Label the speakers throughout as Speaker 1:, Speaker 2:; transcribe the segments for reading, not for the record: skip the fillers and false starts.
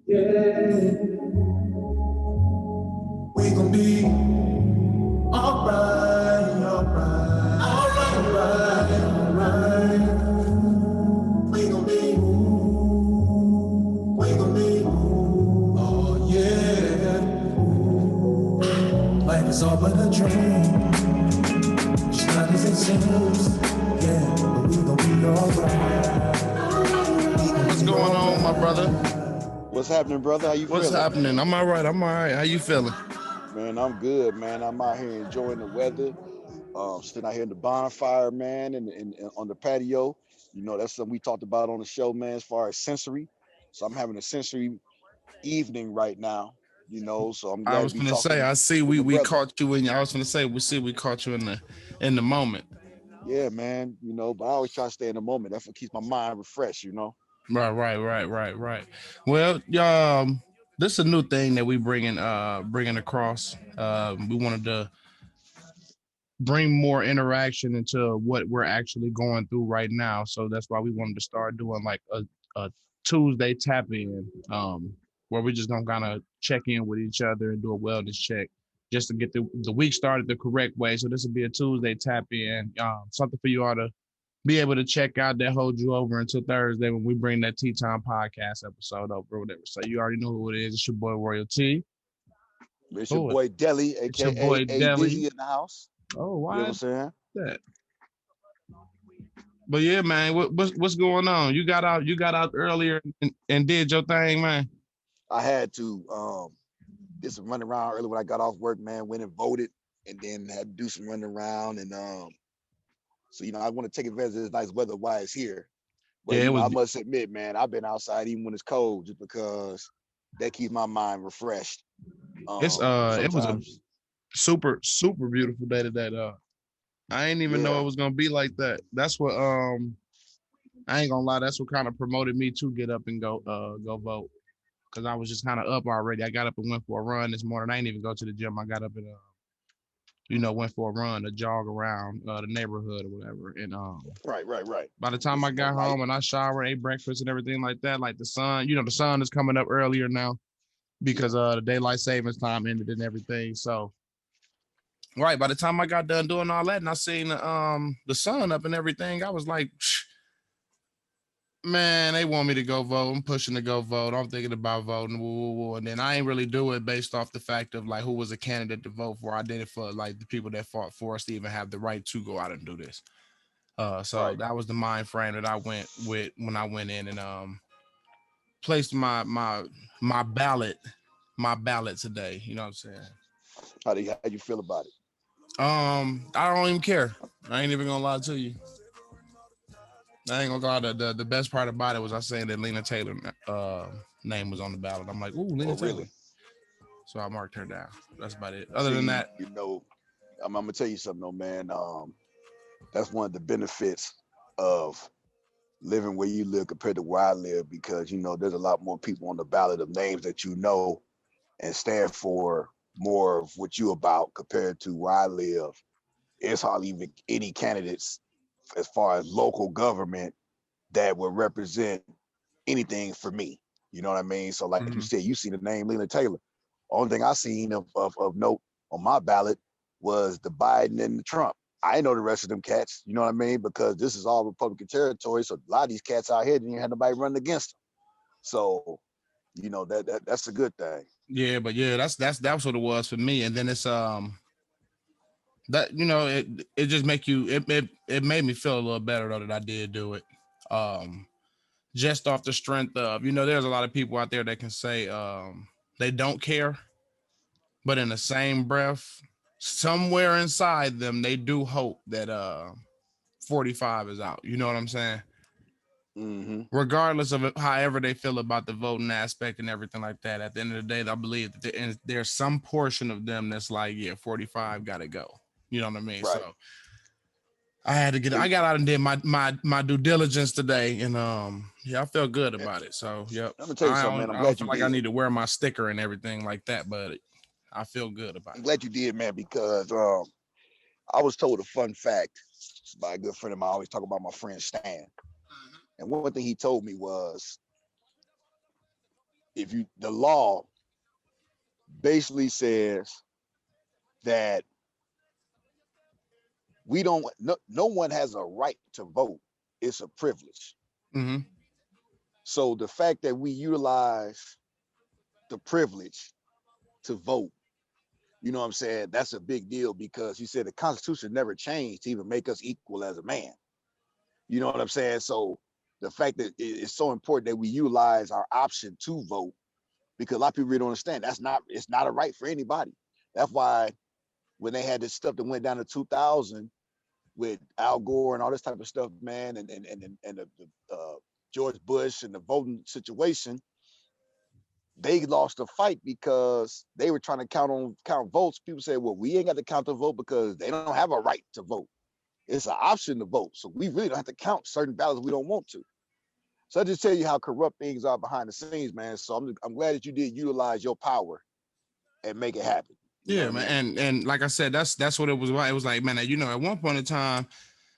Speaker 1: Yeah, we gon' be alright, alright, alright, alright. We gon' be, we gon' be, oh yeah. Life is all but a dream, just not as it seems. Yeah, but we gon' be alright. We gon'
Speaker 2: What's
Speaker 1: be
Speaker 2: going on, my brother?
Speaker 1: alright.
Speaker 3: What's happening, brother? How you
Speaker 2: What's
Speaker 3: feeling?
Speaker 2: happening? I'm all right. I'm all right. How you feeling?
Speaker 3: Man, I'm good, man. I'm out here enjoying the weather. Sitting out here in the bonfire, man, and on the patio. You know, that's something we talked about on the show, man, as far as sensory. So I'm having a sensory evening right now, so I'm
Speaker 2: I
Speaker 3: glad to
Speaker 2: was
Speaker 3: be
Speaker 2: gonna say,
Speaker 3: talking
Speaker 2: I see
Speaker 3: with my
Speaker 2: we
Speaker 3: brother.
Speaker 2: caught you in. I was gonna say, we caught you in the moment.
Speaker 3: Yeah, man, but I always try to stay in the moment. That's what keeps my mind refreshed.
Speaker 2: Right. Well, this is a new thing that we bringing across. We wanted to bring more interaction into what we're actually going through right now. So that's why we wanted to start doing like a Tuesday tap in, where we're just gonna kind of check in with each other and do a wellness check just to get the week started the correct way. So this will be a Tuesday tap in, something for you all to be able to check out that holds you over until Thursday when we bring that Tea Time podcast episode over or whatever. So you already know who it is. It's your boy Royal T.
Speaker 3: It's your
Speaker 2: Oh,
Speaker 3: boy Deli,
Speaker 2: it's your
Speaker 3: aka
Speaker 2: boy
Speaker 3: A
Speaker 2: Deli.
Speaker 3: Dizzy in the house.
Speaker 2: Oh,
Speaker 3: You know what
Speaker 2: why
Speaker 3: I'm saying?
Speaker 2: that? But yeah, man, what's going on? You got out earlier and did your thing, man.
Speaker 3: I had to did some running around early when I got off work, man. Went and voted, and then had to do some running around, and so I want to take advantage of this nice weather while it's here. But
Speaker 2: Yeah, it was.
Speaker 3: I must admit, man, I've been outside even when it's cold, just because that keeps my mind refreshed.
Speaker 2: It was a
Speaker 3: Sometimes,
Speaker 2: super beautiful day today. I didn't even know
Speaker 3: yeah,
Speaker 2: it was gonna be like that. That's what I ain't gonna lie. That's what kind of promoted me to get up and go vote because I was just kind of up already. I got up and went for a run this morning. I didn't even go to the gym. I got up and went for a run, a jog around the neighborhood or whatever. And
Speaker 3: right.
Speaker 2: by the time
Speaker 3: Get
Speaker 2: I
Speaker 3: some more
Speaker 2: got
Speaker 3: light.
Speaker 2: home and I showered, ate breakfast and everything like that, like the sun is coming up earlier now
Speaker 3: Yeah,
Speaker 2: because the daylight savings time ended and everything. So right, by the time I got done doing all that and I seen the sun up and everything, I was like, man, they want me to go vote. I'm pushing to go vote. I'm thinking about voting. Woo, woo, woo. And then I ain't really do it based off the fact of like who was a candidate to vote for. I did it for like the people that fought for us to even have the right to go out and do this. So
Speaker 3: right.
Speaker 2: that was the mind frame that I went with when I went in and placed my ballot today. You know what I'm saying?
Speaker 3: How you feel about it?
Speaker 2: I don't even care. I ain't even gonna lie to you. I ain't gonna lie. The best part about it was I saying that Lena Taylor name was on the ballot. I'm like, ooh,
Speaker 3: Oh,
Speaker 2: Lena Taylor.
Speaker 3: really?
Speaker 2: So I marked her down. That's about it. Other than
Speaker 3: See,
Speaker 2: that,
Speaker 3: I'm gonna tell you something, though, man. That's one of the benefits of living where you live compared to where I live, because there's a lot more people on the ballot of names that and stand for more of what you about compared to where I live. It's hardly even any candidates as far as local government that would represent anything for me. You know what I mean? So, like you
Speaker 2: mm-hmm.
Speaker 3: said, you see the name Lena Taylor. Only thing I seen of note on my ballot was the Biden and the Trump. I know the rest of them cats. You know what I mean? Because this is all Republican territory, so a lot of these cats out here didn't even have nobody running against them. So, that's a good thing.
Speaker 2: Yeah, but yeah, that's what it was for me. And then it's that it just make you it made me feel a little better though that I did do it. Um, just off the strength of there's a lot of people out there that can say they don't care, but in the same breath, somewhere inside them they do hope that 45 is out. You know what I'm saying?
Speaker 3: Mm-hmm.
Speaker 2: Regardless of however they feel about the voting aspect and everything like that, at the end of the day, I believe that there's some portion of them that's like, yeah, 45 got to go. You know what I mean?
Speaker 3: Right.
Speaker 2: So I got out and did my due diligence today, and yeah, I felt good
Speaker 3: And
Speaker 2: about it. So yep,
Speaker 3: I'm gonna tell you something, man. I'm
Speaker 2: I don't
Speaker 3: glad
Speaker 2: feel
Speaker 3: you
Speaker 2: like I
Speaker 3: did.
Speaker 2: need to wear my sticker and everything like that, but I feel good about
Speaker 3: I'm
Speaker 2: it.
Speaker 3: glad you did, man, because I was told a fun fact by a good friend of mine. I always talk about my friend Stan. And one thing he told me was the law basically says that we don't no one has a right to vote. It's a privilege.
Speaker 2: Mm-hmm.
Speaker 3: So the fact that we utilize the privilege to vote, you know what I'm saying? That's a big deal because you said the Constitution never changed to even make us equal as a man. You know what I'm saying? So the fact that it's so important that we utilize our option to vote, because a lot of people really don't understand it's not a right for anybody. That's why when they had this stuff that went down to 2000 with Al Gore and all this type of stuff, man, and the George Bush and the voting situation, they lost the fight because they were trying to count votes. People said, well, we ain't got to count the vote because they don't have a right to vote. It's an option to vote. So we really don't have to count certain ballots we don't want to. So I just tell you how corrupt things are behind the scenes, man. So I'm glad that you did utilize your power and make it happen. You know
Speaker 2: Yeah,
Speaker 3: what I
Speaker 2: man.
Speaker 3: mean?
Speaker 2: And like I said, that's what it was about. It was like, man, at one point in time,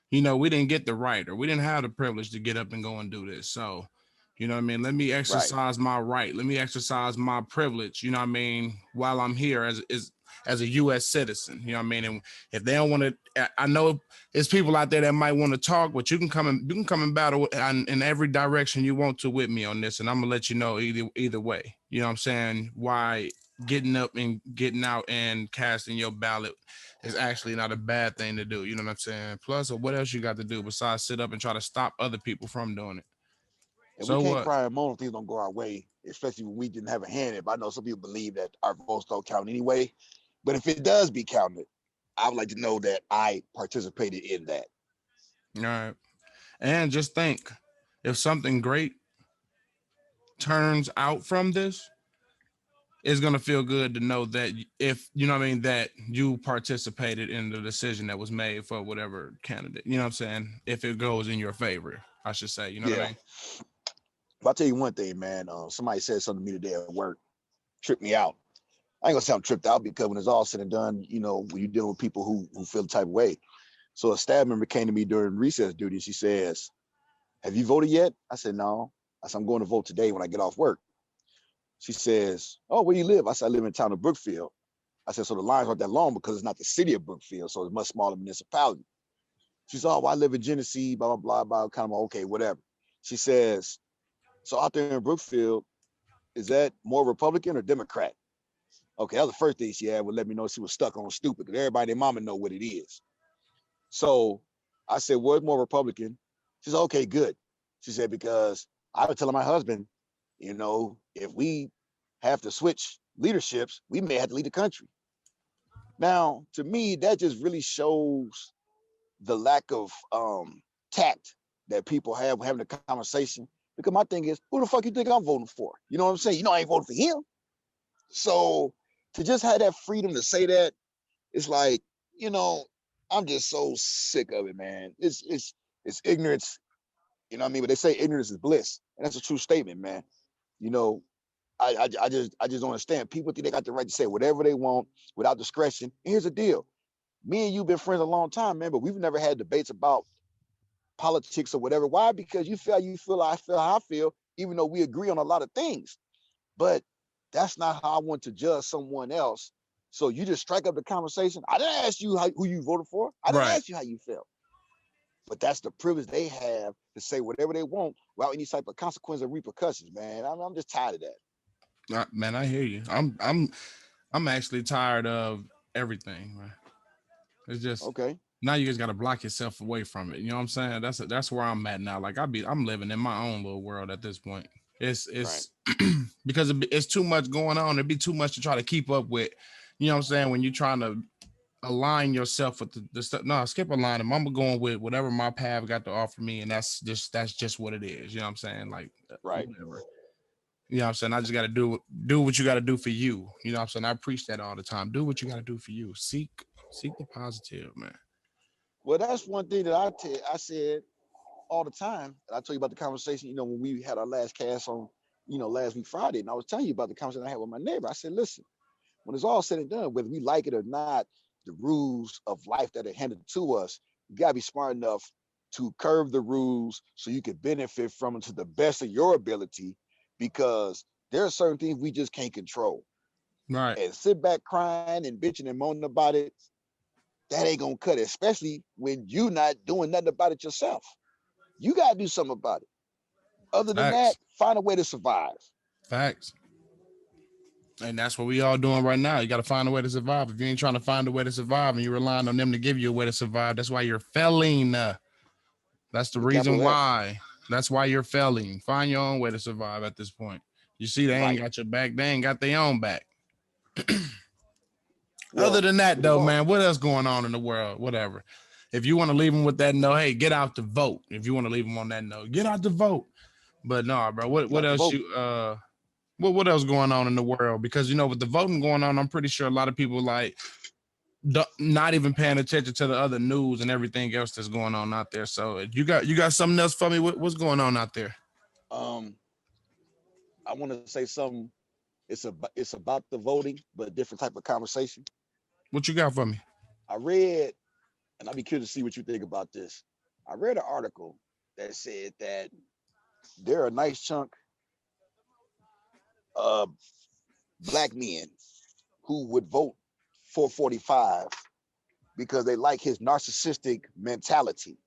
Speaker 2: we didn't get the right or we didn't have the privilege to get up and go and do this. So, you know what I mean? Let me
Speaker 3: Right.
Speaker 2: exercise my right. Let me exercise my privilege, you know what I mean, while I'm here as a US citizen, you know what I mean? And if they don't want to, I know there's people out there that might want to talk, but you can come and battle in every direction you want to with me on this. And I'm gonna let you know either way. You know what I'm saying? Why getting up and getting out and casting your ballot is actually not a bad thing to do. You know what I'm saying? Plus, or what else you got to do besides sit up and try to stop other people from doing it?
Speaker 3: And we
Speaker 2: So
Speaker 3: can't
Speaker 2: what?
Speaker 3: cry and moan if things don't go our way, especially when we didn't have a hand in it. But I know some people believe that our votes don't count anyway. But if it does be counted, I would like to know that I participated in that.
Speaker 2: All right. And just think, if something great turns out from this, it's gonna feel good to know that if you know what I mean, that you participated in the decision that was made for whatever candidate. You know what I'm saying? If it goes in your favor, I should say. You know what I
Speaker 3: Yeah.
Speaker 2: mean?
Speaker 3: But I'll tell you one thing, man. Somebody said something to me today at work, tripped me out. I ain't gonna say I'm tripped out because when it's all said and done, when you're dealing with people who feel the type of way. So a staff member came to me during recess duty. She says, "Have you voted yet?" I said, "No." I said, "I'm going to vote today when I get off work." She says, "Oh, where do you live?" I said, "I live in the town of Brookfield." I said, "So the lines aren't that long because it's not the city of Brookfield, so it's a much smaller municipality." She said, "Oh, well, I live in Genesee, blah, blah, blah, blah." Kind of, okay, whatever. She says, "So out there in Brookfield, is that more Republican or Democrat?" Okay, that was the first thing she had would let me know she was stuck on stupid because everybody, their mama know what it is. So I said, "Well, it's more Republican." She said, "Okay, good." She said, "Because I was telling my husband, if we have to switch leaderships, we may have to lead the country." Now, to me, that just really shows the lack of tact that people have having a conversation. Because my thing is, who the fuck you think I'm voting for? You know what I'm saying? I ain't voting for him. So to just have that freedom to say that, it's like, you know, I'm just so sick of it, man. It's ignorance, you know what I mean? But they say ignorance is bliss, and that's a true statement, man. You know, I just don't understand. People think they got the right to say whatever they want without discretion. And here's the deal: me and you been friends a long time, man, but we've never had debates about politics or whatever. Why? Because you feel how you feel, I feel how I feel, even though we agree on a lot of things. But that's not how I want to judge someone else. So you just strike up the conversation. I didn't ask you who you voted for. I didn't
Speaker 2: Right.
Speaker 3: ask you how you felt. But that's the privilege they have to say whatever they want without any type of consequence or repercussions, man. I'm just tired of that.
Speaker 2: Man, I hear you. I'm actually tired of everything, man. It's just
Speaker 3: Okay.
Speaker 2: now you just got to block yourself away from it. You know what I'm saying? That's where I'm at now. Like I'm living in my own little world at this point.
Speaker 3: Right.
Speaker 2: It's because it's too much going on. It'd be too much to try to keep up with. You know what I'm saying? When you're trying to align yourself with the stuff. No, skip a line. I'm going with whatever my path got to offer me, and that's just what it is. You know what I'm saying? Like
Speaker 3: Right.
Speaker 2: whatever. You know what I'm saying? I just gotta do what you gotta do for you. You know what I'm saying? I preach that all the time. Do what you gotta do for you. Seek the positive, man.
Speaker 3: Well, that's one thing that I said all the time. And I told you about the conversation, when we had our last cast on, last week Friday, and I was telling you about the conversation I had with my neighbor. I said, listen, when it's all said and done, whether we like it or not, the rules of life that are handed to us, you gotta be smart enough to curve the rules so you can benefit from them to the best of your ability. Because there are certain things we just can't control.
Speaker 2: Right.
Speaker 3: And sit back crying and bitching and moaning about it, that ain't gonna cut it, especially when you not doing nothing about it yourself. You gotta do something about it. Other than that,
Speaker 2: Facts.
Speaker 3: find a way to survive.
Speaker 2: Facts. And that's what we all doing right now. You got to find a way to survive. If you ain't trying to find a way to survive and you're relying on them to give you a way to survive, that's why you're failing. That's the
Speaker 3: With a
Speaker 2: reason
Speaker 3: capital F.
Speaker 2: why. That's why you're failing. Find your own way to survive at this point. You see, they ain't
Speaker 3: Right.
Speaker 2: got your back. They ain't got their own back. Other
Speaker 3: Well,
Speaker 2: than that,
Speaker 3: with the
Speaker 2: though,
Speaker 3: vote,
Speaker 2: man, what else going on in the world? Whatever. If you want to leave them with that note, hey, get out to vote. If you want to leave them on that note, get out to vote. But no, bro. What
Speaker 3: not the
Speaker 2: else
Speaker 3: vote.
Speaker 2: you what else going on in the world? Because with the voting going on, I'm pretty sure a lot of people like not even paying attention to the other news and everything else that's going on out there. So you got something else for me? What's going on out there?
Speaker 3: Um, I want to say something. It's about the voting, but a different type of conversation.
Speaker 2: What you got for me?
Speaker 3: I read, and I'd be curious to see what you think about this. I read an article that said that there are a nice chunk of black men who would vote for 45 because they like his narcissistic mentality.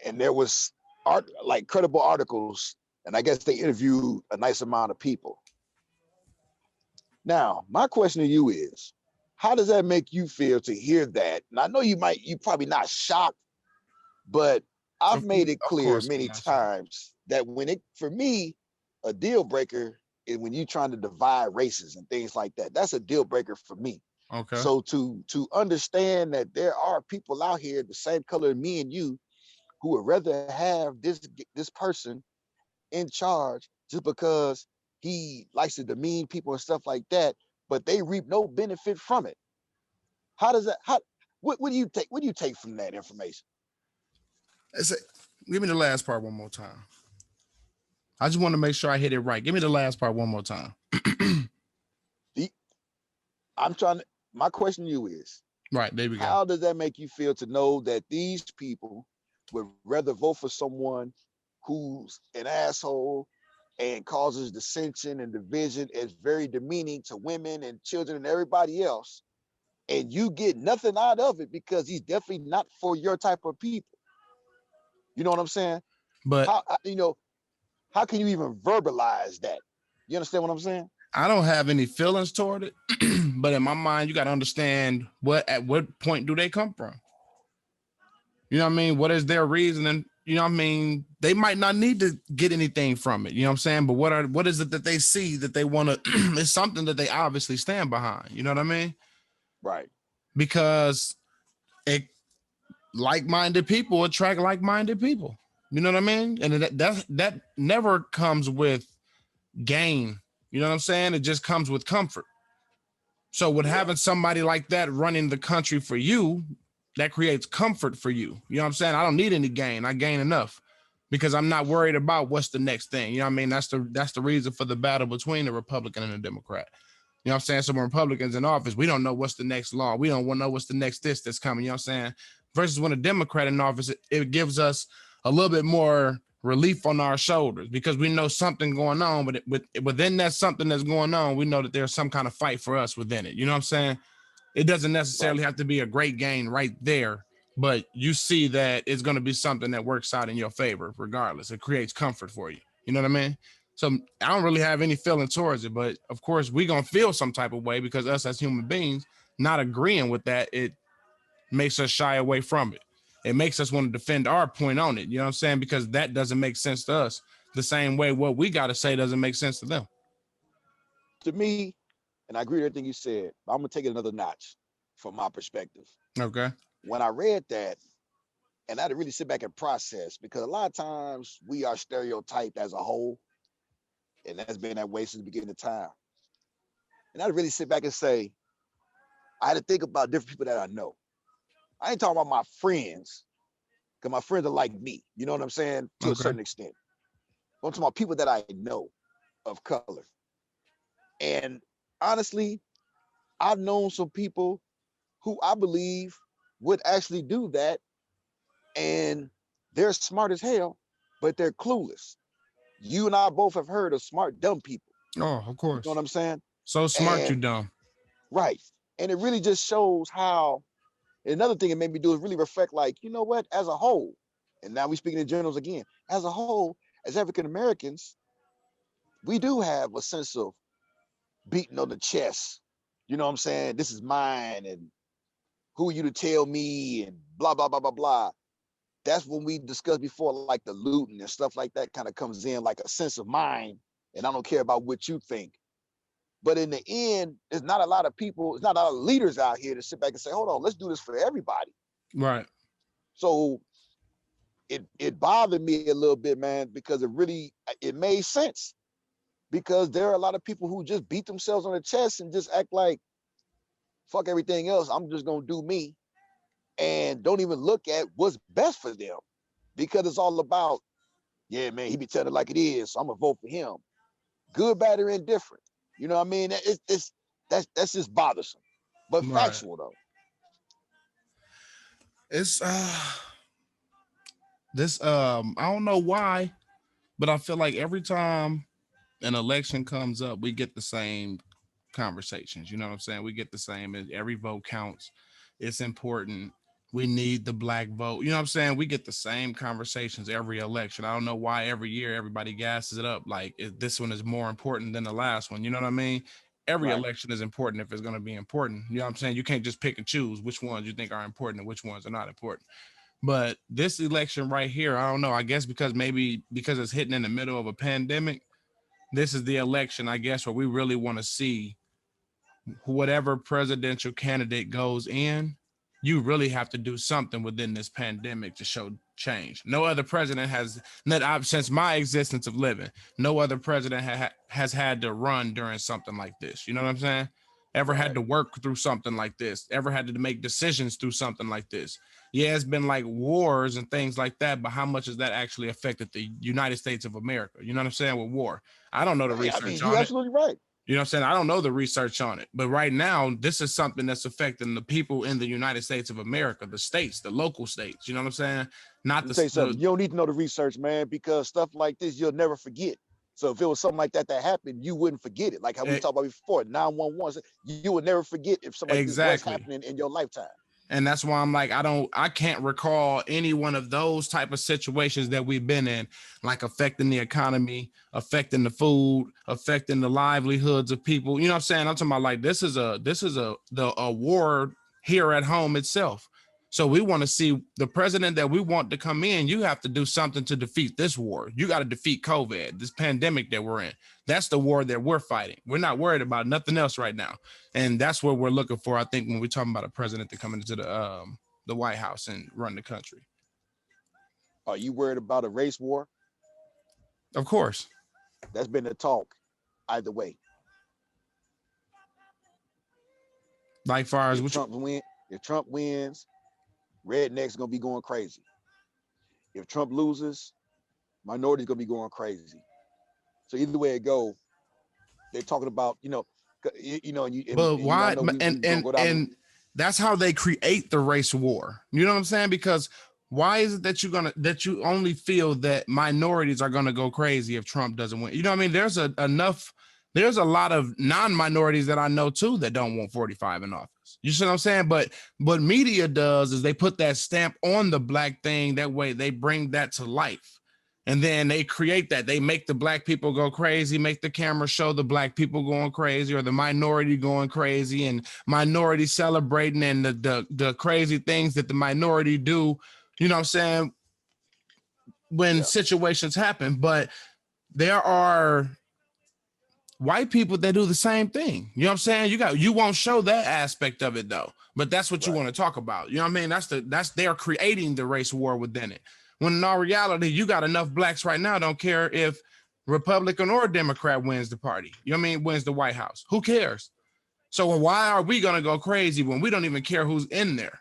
Speaker 3: And there was like credible articles, and I guess they interviewed a nice amount of people. Now, my question to you is, how does that make you feel to hear that? And I know you probably not shocked, but I've made it
Speaker 2: Of
Speaker 3: clear
Speaker 2: course, I'm
Speaker 3: many
Speaker 2: not sure.
Speaker 3: times that for me, a deal breaker is when you're trying to divide races and things like that. That's a deal breaker for me.
Speaker 2: Okay.
Speaker 3: So to understand that there are people out here the same color as me and you who would rather have this person in charge just because he likes to demean people and stuff like that, but they reap no benefit from it. How does that? What do you take? What do you take from that information?
Speaker 2: Give me the last part one more time. I just want to make sure I hit it right. Give me the last part one more time.
Speaker 3: I'm trying to. My question to you is,
Speaker 2: Right, there we go.
Speaker 3: how does that make you feel to know that these people would rather vote for someone who's an asshole and causes dissension and division, is very demeaning to women and children and everybody else, and you get nothing out of it because he's definitely not for your type of people? You know what I'm saying?
Speaker 2: But
Speaker 3: How can you even verbalize that? You understand what I'm saying?
Speaker 2: I don't have any feelings toward it. But in my mind, you got to understand at what point do they come from? You know what I mean? What is their reason? And you know what I mean? They might not need to get anything from it. You know what I'm saying? But what is it that they see that they want to? It's something that they obviously stand behind. You know what I mean?
Speaker 3: Right.
Speaker 2: Because like-minded people attract like-minded people. You know what I mean? And that never comes with gain. You know what I'm saying? It just comes with comfort. So with having somebody like that running the country for you, that creates comfort for you. You know what I'm saying? I don't need any gain. I gain enough because I'm not worried about what's the next thing. You know what I mean? That's the reason for the battle between the Republican and the Democrat. You know what I'm saying? So when Republicans in office, we don't know what's the next law. We don't want to know what's the next that's coming. You know what I'm saying? Versus when a Democrat in office, it gives us a little bit more relief on our shoulders because we know something going on, but within that something that's going on, we know that there's some kind of fight for us within it. You know what I'm saying? It doesn't necessarily have to be a great gain right there, but you see that it's going to be something that works out in your favor regardless. It creates comfort for you. You know what I mean? So I don't really have any feeling towards it, but of course we're going to feel some type of way because us as human beings not agreeing with that, it makes us shy away from it. It makes us want to defend our point on it. You know what I'm saying? Because that doesn't make sense to us the same way what we got to say doesn't make sense to them.
Speaker 3: To me, and I agree with everything you said, but I'm gonna take it another notch from my perspective.
Speaker 2: Okay.
Speaker 3: When I read that, and I had to really sit back and process because a lot of times we are stereotyped as a whole, and that's been that way since the beginning of time. And I had to really sit back and say, I had to think about different people that I know. I ain't talking about my friends, because my friends are like me. You know what I'm saying? To a
Speaker 2: Okay.
Speaker 3: certain extent. I'm talking about people that I know of color. And honestly, I've known some people who I believe would actually do that. And they're smart as hell, but they're clueless. You and I both have heard of smart, dumb people.
Speaker 2: Oh, of
Speaker 3: You know
Speaker 2: course.
Speaker 3: what I'm saying?
Speaker 2: So smart, you
Speaker 3: And
Speaker 2: dumb.
Speaker 3: right. And it really just shows how another thing it made me do is really reflect, like, you know what, as a whole, and now we speaking in generals again, as a whole, as African Americans, we do have a sense of beating on the chest. You know what I'm saying? This is mine, and who are you to tell me, and blah, blah, blah, blah, blah. That's when we discussed before, like the looting and stuff like that kind of comes in, like a sense of mine, and I don't care about what you think. But in the end, there's not a lot of people, it's not a lot of leaders out here to sit back and say, hold on, let's do this for everybody.
Speaker 2: Right.
Speaker 3: So it bothered me a little bit, man, because it made sense. Because there are a lot of people who just beat themselves on the chest and just act like, fuck everything else, I'm just gonna do me, and don't even look at what's best for them. Because it's all about, yeah, man, he be telling it like it is, so I'm gonna vote for him. Good, bad, or indifferent. You know what I mean? That's just bothersome, but
Speaker 2: Right.
Speaker 3: factual though.
Speaker 2: It's this I don't know why, but I feel like every time an election comes up, we get the same conversations. You know what I'm saying? We get the same. Every vote counts. It's important. We need the black vote. You know what I'm saying? We get the same conversations every election. I don't know why every year everybody gasses it up like this one is more important than the last one. You know what I mean? Every
Speaker 3: Right.
Speaker 2: election is important if it's going to be important. You know what I'm saying? You can't just pick and choose which ones you think are important and which ones are not important. But this election right here, I don't know. I guess maybe because it's hitting in the middle of a pandemic, this is the election, I guess, where we really want to see whatever presidential candidate goes in. You really have to do something within this pandemic to show change. No other president has, not since my existence of living, no other president has had to run during something like this. You know what I'm saying? Ever had
Speaker 3: Right.
Speaker 2: to work through something like this? Ever had to make decisions through something like this? Yeah, it's been like wars and things like that, but how much has that actually affected the United States of America? You know what I'm saying? With war, I don't know the
Speaker 3: Right. I
Speaker 2: research
Speaker 3: mean, you're
Speaker 2: on it.
Speaker 3: absolutely right.
Speaker 2: You know what I'm saying? I don't know the research on it, but right now, this is something that's affecting the people in the United States of America, the states, the local states. You know what I'm saying? Not
Speaker 3: Let me tell you something.
Speaker 2: the
Speaker 3: You don't need to know the research, man, because stuff like this you'll never forget. So if it was something like that happened, you wouldn't forget it. Like how we
Speaker 2: e-
Speaker 3: talked about before, 911. You would never forget if something like this was
Speaker 2: exactly.
Speaker 3: happening in your lifetime.
Speaker 2: And that's why I'm like, I can't recall any one of those type of situations that we've been in, like affecting the economy, affecting the food, affecting the livelihoods of people. You know what I'm saying? I'm talking about like this is a war here at home itself. So we want to see the president that we want to come in. You have to do something to defeat this war. You got to defeat COVID, this pandemic that we're in. That's the war that we're fighting. We're not worried about nothing else right now. And that's what we're looking for, I think, when we're talking about a president to come into the White House and run the country.
Speaker 3: Are you worried about a race war?
Speaker 2: Of course.
Speaker 3: That's been the talk either way.
Speaker 2: Like far as
Speaker 3: If
Speaker 2: which
Speaker 3: Trump win, if Trump wins, rednecks gonna be going crazy. If Trump loses, minorities gonna be going crazy. So either way it go, they're talking about,
Speaker 2: but
Speaker 3: and I
Speaker 2: why
Speaker 3: know we gonna go down.
Speaker 2: and that's how they create the race war. You know what I'm saying? Because why is it that you only feel that minorities are gonna go crazy if Trump doesn't win? You know what I mean? There's a lot of non-minorities that I know too that don't want 45 in office. You see what I'm saying? But what media does is they put that stamp on the black thing. That way they bring that to life. And then they create that. They make the black people go crazy, make the camera show the black people going crazy or the minority going crazy and minority celebrating and the crazy things that the minority do, you know what I'm saying, when
Speaker 3: Yeah.
Speaker 2: situations happen. But there are white people that do the same thing. You know what I'm saying? You won't show that aspect of it though, but that's what you
Speaker 3: Right.
Speaker 2: want to talk about. You know what I mean? That's they're creating the race war within it. When in all reality, you got enough blacks right now don't care if Republican or Democrat wins the party. You know what I mean? Wins the White House. Who cares? So why are we gonna go crazy when we don't even care who's in there?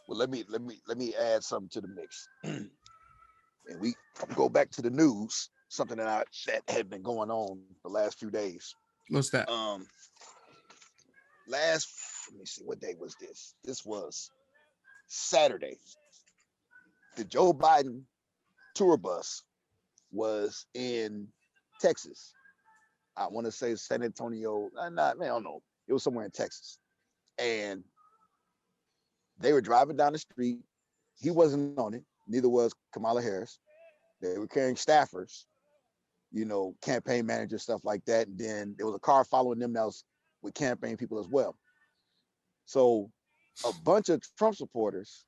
Speaker 3: Well, let me add something to the mix. And we go back to the news, something that had been going on the last few days.
Speaker 2: What's that?
Speaker 3: Last let me see, what day was this? This was Saturday. The Joe Biden tour bus was in Texas. I want to say San Antonio. Not, man, I don't know. It was somewhere in Texas. And they were driving down the street. He wasn't on it. Neither was Kamala Harris. They were carrying staffers, campaign managers, stuff like that. And then there was a car following them that was with campaign people as well. So a bunch of Trump supporters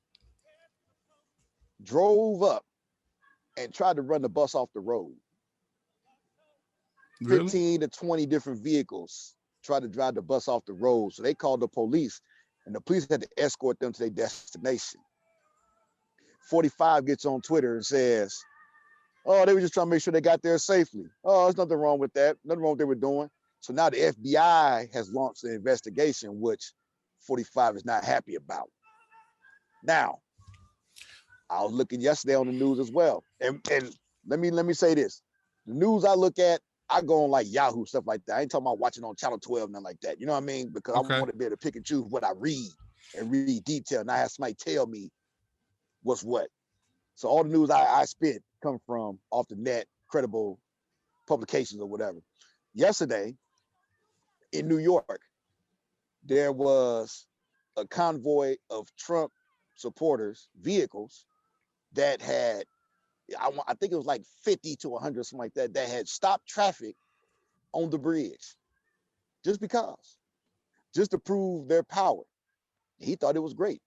Speaker 3: drove up and tried to run the bus off the road.
Speaker 2: Really?
Speaker 3: 15 to 20 different vehicles tried to drive the bus off the road. So they called the police, and the police had to escort them to their destination. 45 gets on Twitter and says, oh, they were just trying to make sure they got there safely. Oh, there's nothing wrong with that. Nothing wrong with what they were doing. So now the FBI has launched an investigation, which 45 is not happy about. Now, I was looking yesterday on the news as well. And let me say this. The news I look at, I go on like Yahoo, stuff like that. I ain't talking about watching on Channel 12, nothing like that. You know what I mean? Because I want to be able to pick and choose what I read and read detail. And I have somebody tell me what's what. So all the news I spit come from off the net, credible publications or whatever. Yesterday in New York, there was a convoy of Trump supporters, vehicles that had, I think it was like 50 to 100, something like that, that had stopped traffic on the bridge just because, just to prove their power. He thought it was great.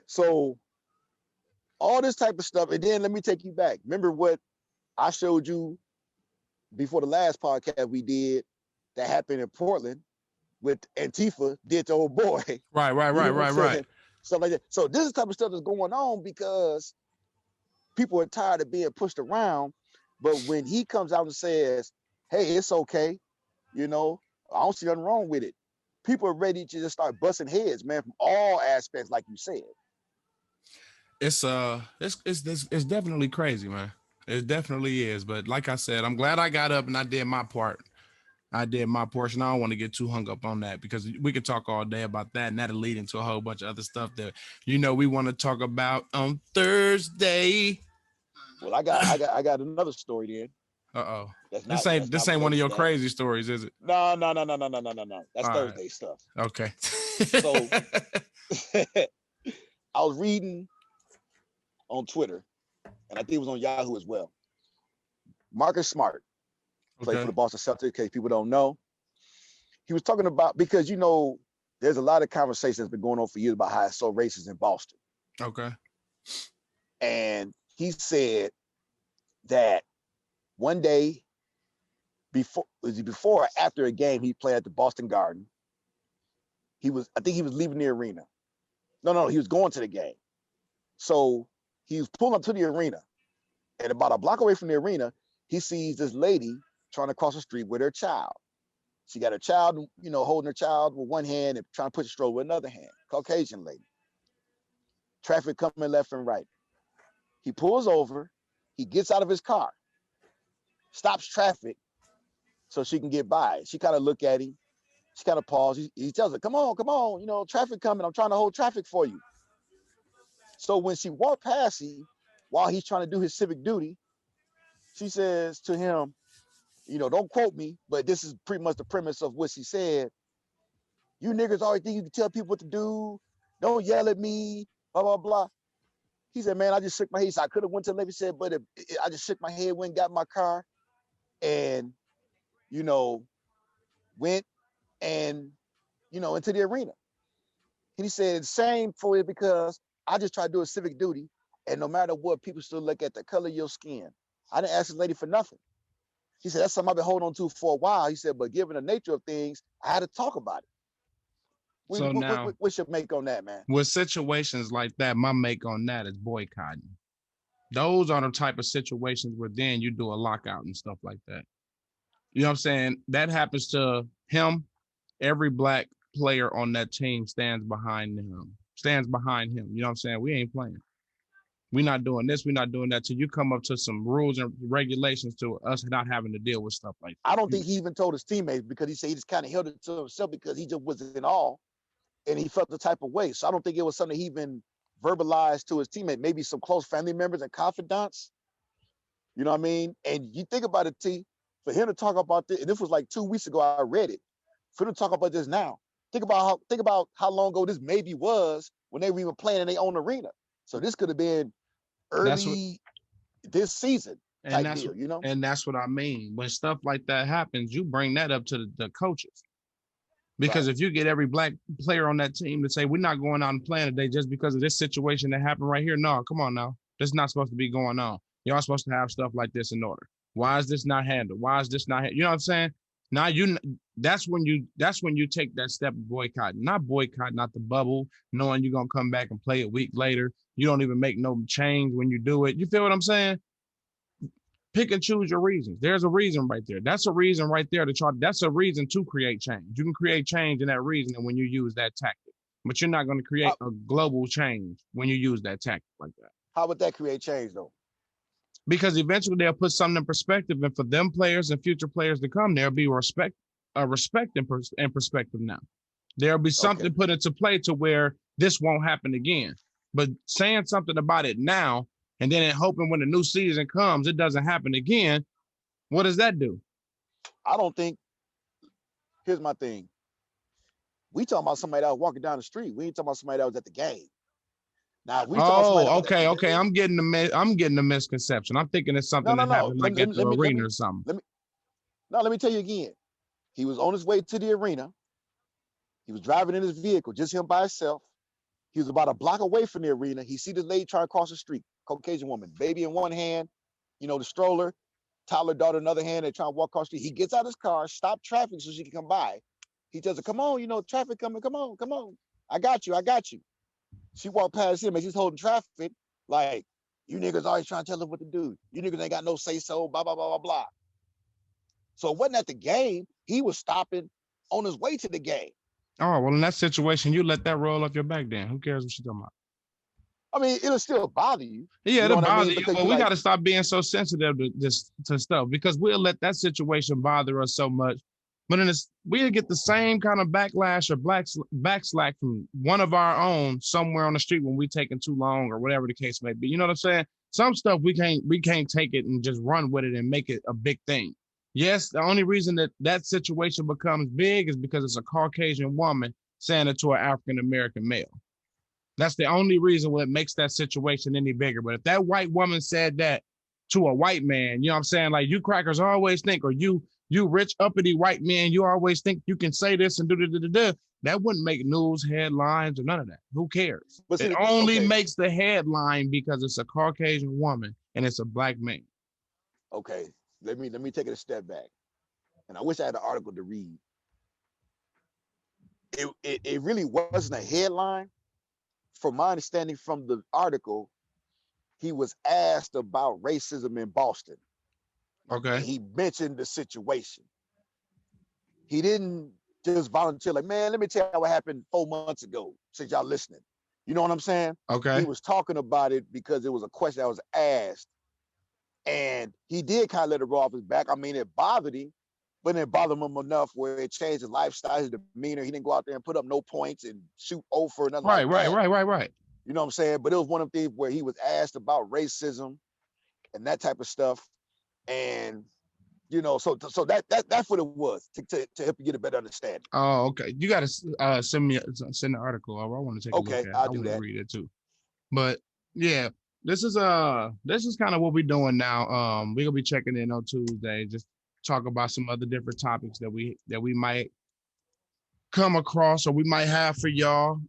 Speaker 3: So all this type of stuff. And then let me take you back. Remember what I showed you before the last podcast we did that happened in Portland with Antifa did to old boy.
Speaker 2: Right.
Speaker 3: Stuff like that. So this is the type of stuff that's going on because people are tired of being pushed around. But when he comes out and says, hey, it's okay, I don't see nothing wrong with it. People are ready to just start busting heads, man, from all aspects, like you said.
Speaker 2: It's definitely crazy, man. It definitely is. But like I said, I'm glad I got up and I did my part. I did my portion. I don't want to get too hung up on that because we could talk all day about that, and that'll lead into a whole bunch of other stuff that we want to talk about on Thursday.
Speaker 3: Well, I got another story then.
Speaker 2: Uh-oh. This ain't one of your crazy stories, is it?
Speaker 3: No. That's all Thursday stuff.
Speaker 2: Okay.
Speaker 3: So I was reading on Twitter, and I think it was on Yahoo as well. Marcus Smart played for the Boston Celtics, in case people don't know. He was talking about, because there's a lot of conversation that's been going on for years about how it's so racist in Boston.
Speaker 2: Okay.
Speaker 3: And he said that one day before or after a game he played at the Boston Garden, I think he was leaving the arena. No, he was going to the game. So he was pulling up to the arena, and about a block away from the arena, he sees this lady trying to cross the street with her child. She got her child, holding her child with one hand and trying to push a stroller with another hand. Caucasian lady. Traffic coming left and right. He pulls over. He gets out of his car, stops traffic so she can get by. She kind of look at him. She kind of pauses. He tells her, come on, traffic coming. I'm trying to hold traffic for you. So when she walked past him while he's trying to do his civic duty, she says to him, don't quote me, but this is pretty much the premise of what she said. You niggas always think you can tell people what to do. Don't yell at me, blah, blah, blah. He said, man, I just shook my head. So I could have went to the lady, said, but I just shook my head, went and got my car and, went and, into the arena. And he said, same for it, because I just try to do a civic duty. And no matter what, people still look at the color of your skin. I didn't ask this lady for nothing. He said, that's something I've been holding on to for a while. He said, but given the nature of things, I had to talk about it. What's your make on that, man?
Speaker 2: With situations like that, my make on that is boycotting. Those are the type of situations where then you do a lockout and stuff like that. You know what I'm saying? That happens to him. Every black player on that team stands behind him. You know what I'm saying? We ain't playing. We're not doing this. We're not doing that till you come up to some rules and regulations to us not having to deal with stuff like that.
Speaker 3: I don't think he even told his teammates, because he said he just kind of held it to himself because he just was in awe and he felt the type of way. So I don't think it was something he even verbalized to his teammate, maybe some close family members and confidants. You know what I mean? And you think about it, T, for him to talk about this, and this was like 2 weeks ago, I read it. For him to talk about this now, think about how long ago this maybe was when they were even playing in their own arena. So this could have been
Speaker 2: That's what,
Speaker 3: early this season
Speaker 2: and
Speaker 3: type
Speaker 2: that's
Speaker 3: deal, you know?
Speaker 2: and that's what I mean. When stuff like that happens, you bring that up to the coaches. Because
Speaker 3: Right.
Speaker 2: if you get every black player on that team to say, we're not going out and playing today just because of this situation that happened right here. No, come on now. This is not supposed to be going on. Y'all supposed to have stuff like this in order. Why is this not handled? Why is this not, you know what I'm saying? Now that's when you take that step of boycott, not boycott, not the bubble, knowing you're gonna come back and play a week later. You don't even make no change when you do it. You feel what I'm saying? Pick and choose your reasons. There's a reason right there. That's a reason right there to try. That's a reason to create change. You can create change in that reason when you use that tactic, but you're not going to create a global change when you use that tactic like that.
Speaker 3: How would that create change though?
Speaker 2: Because eventually they'll put something in perspective, and for them players and future players to come, there'll be respect and perspective now. There'll be something put into play to where this won't happen again. But saying something about it now and then hoping when the new season comes, it doesn't happen again. What does that do?
Speaker 3: I don't think. Here's my thing. We talking about somebody that was walking down the street. We ain't talking about somebody that was at the game. Now, we talking about somebody.
Speaker 2: Okay. I'm getting the misconception. I'm thinking it's something that happened like at the arena or something.
Speaker 3: Let me tell you again. He was on his way to the arena. He was driving in his vehicle, just him by himself. He was about a block away from the arena. He see this lady trying to cross the street, Caucasian woman, baby in one hand, the stroller, toddler daughter in the other hand. They're trying to walk across the street. He gets out his car, stop traffic so she can come by. He tells her, come on, traffic coming, come on. I got you. She walked past him and she's holding traffic like, you niggas always trying to tell her what to do. You niggas ain't got no say so, blah, blah, blah, blah, blah. So it wasn't at the game. He was stopping on his way to the game.
Speaker 2: Oh, well, in that situation, you let that roll off your back then. Who cares what she's talking about?
Speaker 3: I mean, it'll still bother you.
Speaker 2: Yeah, it'll bother you. But we got to stop being so sensitive to stuff because we'll let that situation bother us so much. But we'll get the same kind of backlash or backslack from one of our own somewhere on the street when we taking too long or whatever the case may be. You know what I'm saying? Some stuff we can't take it and just run with it and make it a big thing. Yes, the only reason that situation becomes big is because it's a Caucasian woman saying it to an African-American male. That's the only reason what makes that situation any bigger. But if that white woman said that to a white man, you know what I'm saying? Like you crackers always think, or you rich uppity white men, you always think you can say this and do. That wouldn't make news headlines or none of that. Who cares? But it only makes the headline because it's a Caucasian woman and it's a black man.
Speaker 3: Okay. Let me take it a step back. And I wish I had an article to read. It really wasn't a headline. From my understanding from the article, he was asked about racism in Boston.
Speaker 2: Okay.
Speaker 3: And he mentioned the situation. He didn't just volunteer like, man, let me tell you what happened 4 months ago, since y'all listening. You know what I'm saying?
Speaker 2: Okay.
Speaker 3: He was talking about it because it was a question that was asked. And he did kind of let it roll off his back. I mean, it bothered him, but it bothered him enough where it changed his lifestyle, his demeanor. He didn't go out there and put up no points and shoot over or nothing like that.
Speaker 2: Right.
Speaker 3: You know what I'm saying? But it was one of the things where he was asked about racism and that type of stuff. And, so that's what it was to help you get a better understanding.
Speaker 2: Oh, okay. You got to send the article over. I want to take a look at it.
Speaker 3: I'll do that.
Speaker 2: Read it too. But yeah. This is kind of what we're doing now. We're gonna be checking in on Tuesday, just talk about some other different topics that we might come across or we might have for y'all,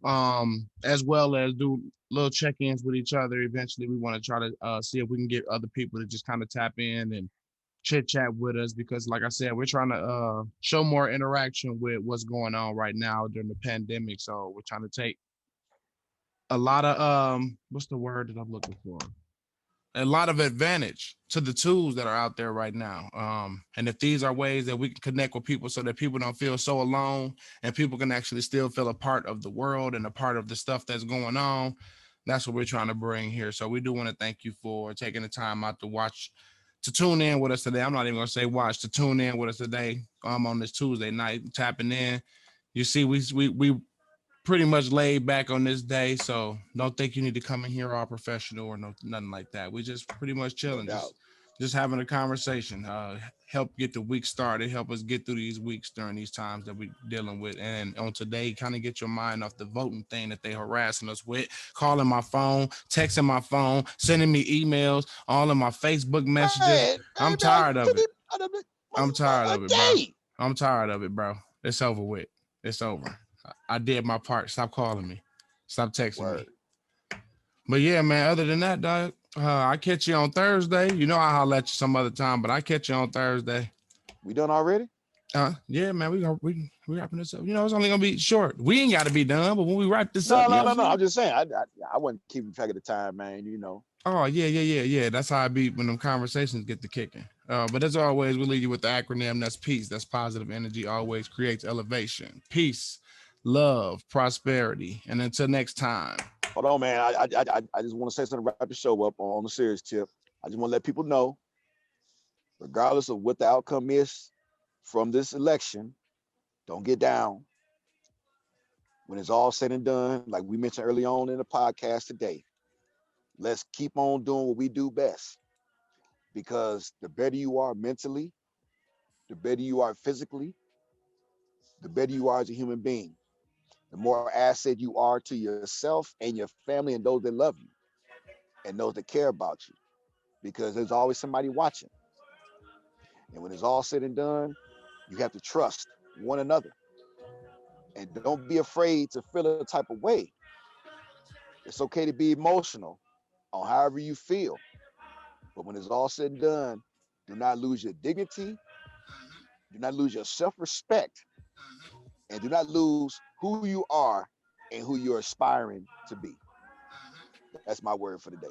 Speaker 2: as well as do little check-ins with each other. Eventually, we want to try to see if we can get other people to just kind of tap in and chit chat with us because, like I said, we're trying to show more interaction with what's going on right now during the pandemic. So we're trying to take a lot of what's the word that I'm looking for? A lot of advantage to the tools that are out there right now. And if these are ways that we can connect with people so that people don't feel so alone and people can actually still feel a part of the world and a part of the stuff that's going on, that's what we're trying to bring here. So we do want to thank you for taking the time out to tune in with us today. I'm not even going to say watch, to tune in with us today on this Tuesday night, tapping in. You see, we pretty much laid back on this day, so don't think you need to come in here all professional or nothing like that. We just pretty much chilling, just just having a conversation, help get the week started, help us get through these weeks during these times that we're dealing with. And on today, kind of get your mind off the voting thing that they harassing us with, calling my phone, texting my phone, sending me emails, all of my Facebook messages.
Speaker 3: Man,
Speaker 2: I'm
Speaker 3: man,
Speaker 2: tired of
Speaker 3: put
Speaker 2: it.
Speaker 3: it out of it
Speaker 2: I'm tired
Speaker 3: a
Speaker 2: of it, bro.
Speaker 3: day.
Speaker 2: I'm tired of it, bro. It's over with. It's over. I did my part. Stop calling me. Stop texting me.
Speaker 3: Word.
Speaker 2: But yeah, man, other than that, dog, I catch you on Thursday. You know I holler at you some other time, but I catch you on Thursday.
Speaker 3: We done already?
Speaker 2: Yeah, man, we wrapping this up. You know, it's only gonna be short. We ain't gotta be done, but when we wrap this up,
Speaker 3: No,
Speaker 2: you know
Speaker 3: no,
Speaker 2: what
Speaker 3: no,
Speaker 2: I'm
Speaker 3: no.
Speaker 2: saying?
Speaker 3: I'm just saying. I wasn't keeping track of the time, man. You know.
Speaker 2: Oh, yeah. That's how I be when them conversations get to kicking. But as always, we leave you with the acronym. That's peace. That's positive energy. Always creates elevation. Peace, love, prosperity. And until next time.
Speaker 3: Hold on, man. I just want to say something to wrap the show up on the serious tip. I just want to let people know, regardless of what the outcome is from this election, don't get down. When it's all said and done, like we mentioned early on in the podcast today, let's keep on doing what we do best. Because the better you are mentally, the better you are physically, the better you are as a human being, the more asset you are to yourself and your family and those that love you and those that care about you. Because there's always somebody watching. And when it's all said and done, you have to trust one another. And don't be afraid to feel a type of way. It's okay to be emotional on however you feel. But when it's all said and done, do not lose your dignity, do not lose your self respect, and do not lose who you are and who you're aspiring to be. That's my word for the day.